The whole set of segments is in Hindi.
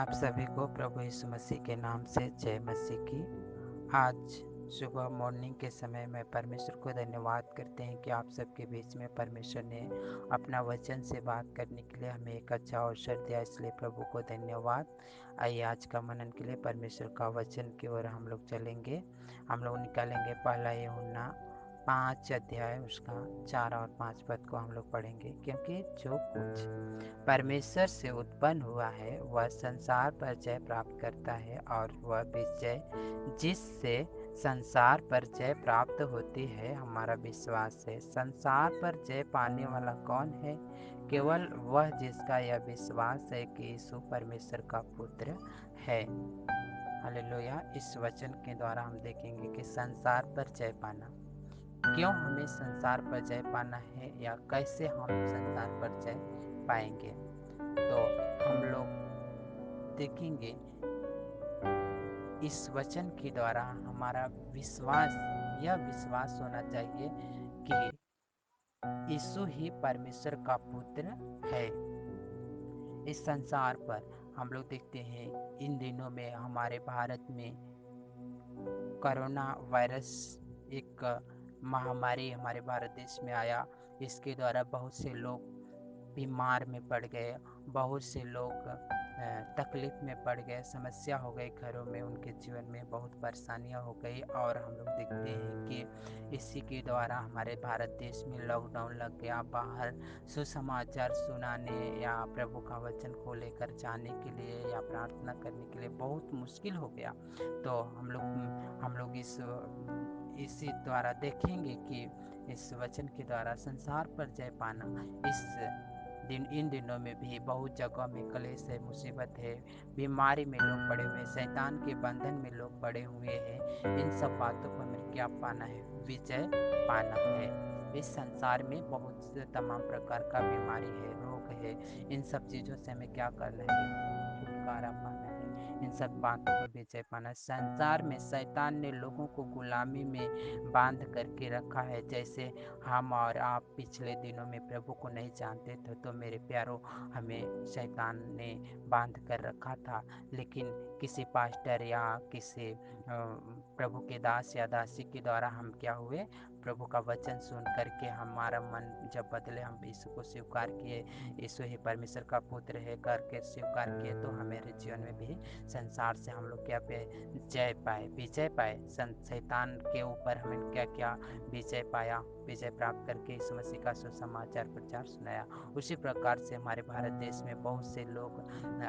आप सभी को प्रभु यीशु मसीह के नाम से जय मसीह की। आज सुबह मॉर्निंग के समय में परमेश्वर को धन्यवाद करते हैं कि आप सबके बीच में परमेश्वर ने अपना वचन से बात करने के लिए हमें एक अच्छा अवसर दिया, इसलिए प्रभु को धन्यवाद। आइए आज का मनन के लिए परमेश्वर का वचन की ओर हम लोग चलेंगे। हम लोग निकालेंगे पहला यूहन्ना 5 अध्याय उसका 4 और 5 पद को हम लोग पढ़ेंगे। क्योंकि जो कुछ परमेश्वर से उत्पन्न हुआ है वह संसार पर जय प्राप्त करता है, और वह विजय जिससे संसार पर जय प्राप्त होती है हमारा विश्वास है। संसार पर जय पाने वाला कौन है? केवल वह जिसका यह विश्वास है कि यीशु परमेश्वर का पुत्र है। हालेलुया। इस वचन के द्वारा हम देखेंगे कि संसार पर जय पाना, क्यों हमें संसार पर जय पाना है या कैसे हम संसार पर जय पाएंगे, तो हम लोग देखेंगे। इस वचन के द्वारा हमारा विश्वास, यह विश्वास होना चाहिए कि यीशु ही परमेश्वर का पुत्र है। इस संसार पर हम लोग देखते हैं इन दिनों में हमारे भारत में कोरोना वायरस एक महामारी हमारे भारत देश में आया। इसके द्वारा बहुत से लोग बीमार में पड़ गए, बहुत से लोग तकलीफ में पड़ गए, समस्या हो गई घरों में, उनके जीवन में बहुत परेशानियां हो गई। और हम लोग देखते हैं कि इसी के द्वारा हमारे भारत देश में लॉकडाउन लग गया। बाहर सुसमाचार सुनाने या प्रभु का वचन को लेकर जाने के लिए या प्रार्थना करने के लिए बहुत मुश्किल हो गया। तो हम लोग इसी द्वारा देखेंगे कि इस वचन के द्वारा संसार पर जय पाना, इन दिनों में भी बहुत जगह में क्लेश है, मुसीबत है, बीमारी में लोग पड़े हुए, शैतान के बंधन में लोग पड़े हुए हैं। इन सब बातों पर हमें क्या पाना है? विजय पाना है। इस संसार में बहुत से तमाम प्रकार का बीमारी है, रोग है। इन सब चीज़ों से हमें क्या करना है? छुटकारा पाना है। इन सब बातों पर विजय पाना। संसार में शैतान ने लोगों को गुलामी में बांध करके रखा है। जैसे हम और आप पिछले दिनों में प्रभु को नहीं जानते थे, तो मेरे प्यारों, हमें शैतान ने बांध कर रखा था। लेकिन किसी पास्टर या किसी प्रभु के दास या दासी के द्वारा हम क्या हुए? प्रभु का वचन सुन करके हमारा मन जब बदले, हम यीशु को स्वीकार किए, यीशु ही परमेश्वर का पुत्र है करके स्वीकार किए, तो हमारे जीवन में भी संसार से हम लोग क्या पे जय पाए, विजय पाए। शैतान के ऊपर हमें क्या क्या विजय पाया, विजय प्राप्त करके यीशु मसीह का सुसमाचार प्रचार सुनाया। उसी प्रकार से हमारे भारत देश में बहुत से लोग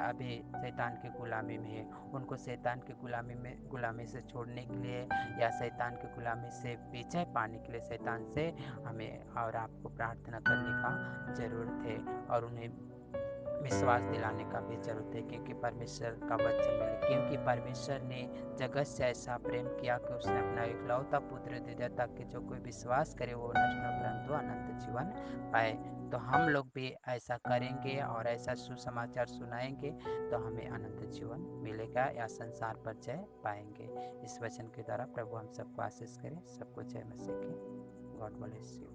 अभी शैतान की गुलामी में है। उनको शैतान की गुलामी से छोड़ने के लिए या शैतान की गुलामी से विजय पाने के लिए शैतान से हमें और आपको प्रार्थना करने का ज़रूरत है, और उन्हें विश्वास दिलाने का भी ज़रूरत है। क्योंकि परमेश्वर का वचन मिले, क्योंकि परमेश्वर ने जगत से ऐसा प्रेम किया कि उसने अपना एकलौता पुत्र दे दिया, ताकि जो कोई विश्वास करे वो नष्ट न परंतु अनंत जीवन पाए। तो हम लोग भी ऐसा करेंगे और ऐसा सुसमाचार सुनाएंगे, तो हमें अनंत जीवन मिलेगा या संसार पर जय पाएंगे। इस वचन के द्वारा प्रभु हम सबको आशीष करें। सबको जय मसीह की। God bless you.